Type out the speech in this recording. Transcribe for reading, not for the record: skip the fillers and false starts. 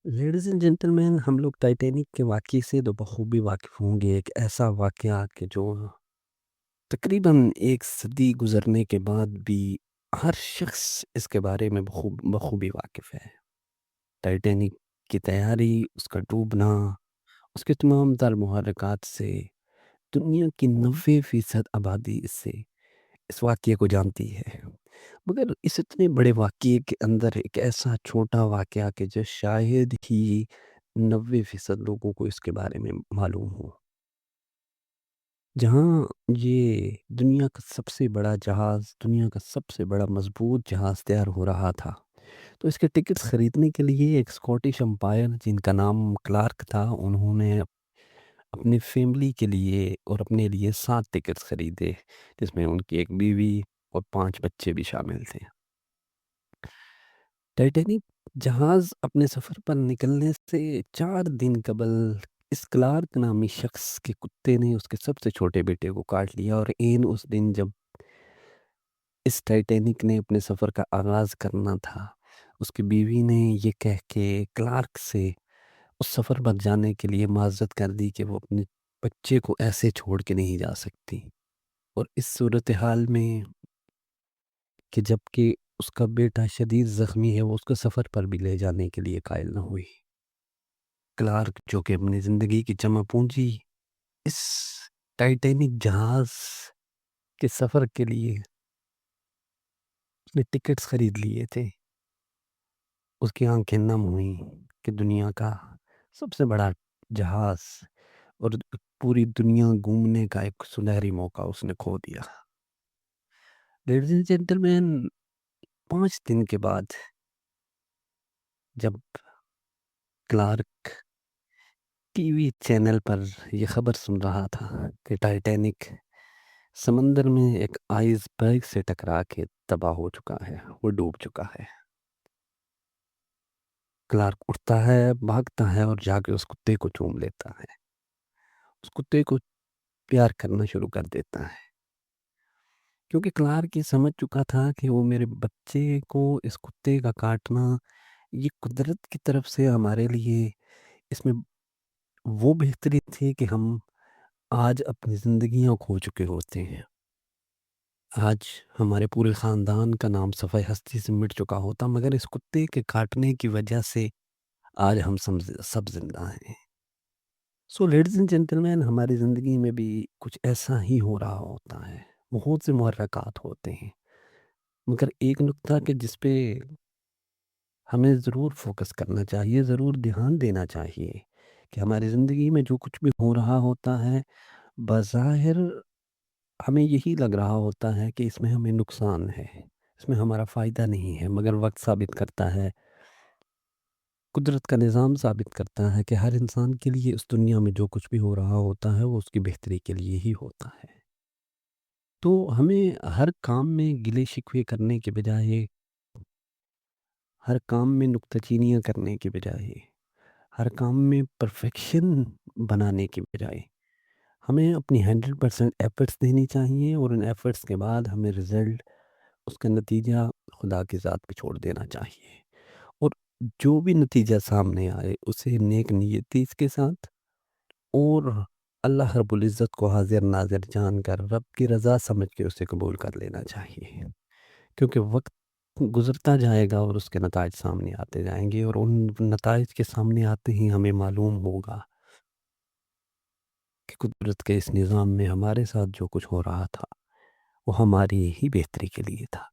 Ladies and gentleman, ہم لوگ Titanic کے واقعے سے تو بخوبی واقف ہوں گے۔ ایک ایسا واقعہ کہ جو تقریباً ایک صدی گزرنے کے بعد بھی ہر شخص اس کے بارے میں بخوبی واقف ہے۔ ٹائٹینک کی تیاری، اس کا ڈوبنا، اس کے تمام تر محرکات سے دنیا کی 90% آبادی اس واقعے کو جانتی ہے۔ مگر اس اتنے بڑے واقعے کے اندر ایک ایسا چھوٹا واقعہ کہ جو شاید ہی 90% لوگوں کو اس کے بارے میں معلوم ہو۔ جہاں یہ دنیا کا سب سے بڑا جہاز، دنیا کا سب سے بڑا مضبوط جہاز تیار ہو رہا تھا، تو اس کے ٹکٹس خریدنے کے لیے ایک اسکاٹش امپائر جن کا نام کلارک تھا، انہوں نے اپنی فیملی کے لیے اور اپنے لیے 7 ٹکٹس خریدے، جس میں ان کی ایک بیوی اور 5 بچے بھی شامل تھے۔ ٹائٹینک جہاز اپنے سفر پر نکلنے سے 4 دن قبل اس کلارک نامی شخص کے کتے نے اس کے سب سے چھوٹے بیٹے کو کاٹ لیا، اور اس دن جب اس ٹائٹینک نے اپنے سفر کا آغاز کرنا تھا، اس کی بیوی نے یہ کہہ کے کلارک سے اس سفر پر جانے کے لیے معذرت کر دی کہ وہ اپنے بچے کو ایسے چھوڑ کے نہیں جا سکتی، اور اس صورتحال میں کہ جب کہ اس کا بیٹا شدید زخمی ہے، وہ اس کو سفر پر بھی لے جانے کے لیے قائل نہ ہوئی۔ کلارک جو کہ اپنی زندگی کی جمع پونجی اس ٹائٹینک جہاز کے سفر کے لیے اس نے ٹکٹس خرید لیے تھے، اس کی آنکھیں نم ہوئیں کہ دنیا کا سب سے بڑا جہاز اور پوری دنیا گھومنے کا ایک سنہری موقع اس نے کھو دیا۔ لیڈیز اینڈ جینٹلمین، 5 دن کے بعد جب کلارک ٹی وی چینل پر یہ خبر سن رہا تھا کہ ٹائٹینک سمندر میں ایک آئس برگ سے ٹکرا کے تباہ ہو چکا ہے، وہ ڈوب چکا ہے، کلارک اٹھتا ہے، بھاگتا ہے اور جا کے اس کتے کو چوم لیتا ہے، اس کتے کو پیار کرنا شروع کر دیتا ہے، کیونکہ کلارک یہ سمجھ چکا تھا کہ وہ میرے بچے کو اس کتے کا کاٹنا یہ قدرت کی طرف سے ہمارے لیے اس میں وہ بہتری تھی کہ ہم آج اپنی زندگیاں کھو چکے ہوتے ہیں، آج ہمارے پورے خاندان کا نام صفحہ ہستی سے مٹ چکا ہوتا، مگر اس کتے کے کاٹنے کی وجہ سے آج ہم سب زندہ ہیں۔ سو لیڈیز اینڈ جینٹلمین، ہماری زندگی میں بھی کچھ ایسا ہی ہو رہا ہوتا ہے، بہت سے محرکات ہوتے ہیں، مگر ایک نقطہ کہ جس پہ ہمیں ضرور فوکس کرنا چاہیے، ضرور دھیان دینا چاہیے کہ ہماری زندگی میں جو کچھ بھی ہو رہا ہوتا ہے، بظاہر ہمیں یہی لگ رہا ہوتا ہے کہ اس میں ہمیں نقصان ہے، اس میں ہمارا فائدہ نہیں ہے، مگر وقت ثابت کرتا ہے، قدرت کا نظام ثابت کرتا ہے کہ ہر انسان کے لیے اس دنیا میں جو کچھ بھی ہو رہا ہوتا ہے وہ اس کی بہتری کے لیے ہی ہوتا ہے۔ تو ہمیں ہر کام میں گلے شکوے کرنے کے بجائے، ہر کام میں نکتہ چینیاں کرنے کے بجائے، ہر کام میں پرفیکشن بنانے کے بجائے ہمیں اپنی 100% ایفرٹس دینی چاہیے، اور ان ایفرٹس کے بعد ہمیں رزلٹ، اس کا نتیجہ خدا کی ذات پہ چھوڑ دینا چاہیے، اور جو بھی نتیجہ سامنے آئے اسے نیک نیتی کے ساتھ اور اللہ رب العزت کو حاضر ناظر جان کر رب کی رضا سمجھ کے اسے قبول کر لینا چاہیے، کیونکہ وقت گزرتا جائے گا اور اس کے نتائج سامنے آتے جائیں گے، اور ان نتائج کے سامنے آتے ہی ہمیں معلوم ہوگا کہ قدرت کے اس نظام میں ہمارے ساتھ جو کچھ ہو رہا تھا وہ ہماری ہی بہتری کے لیے تھا۔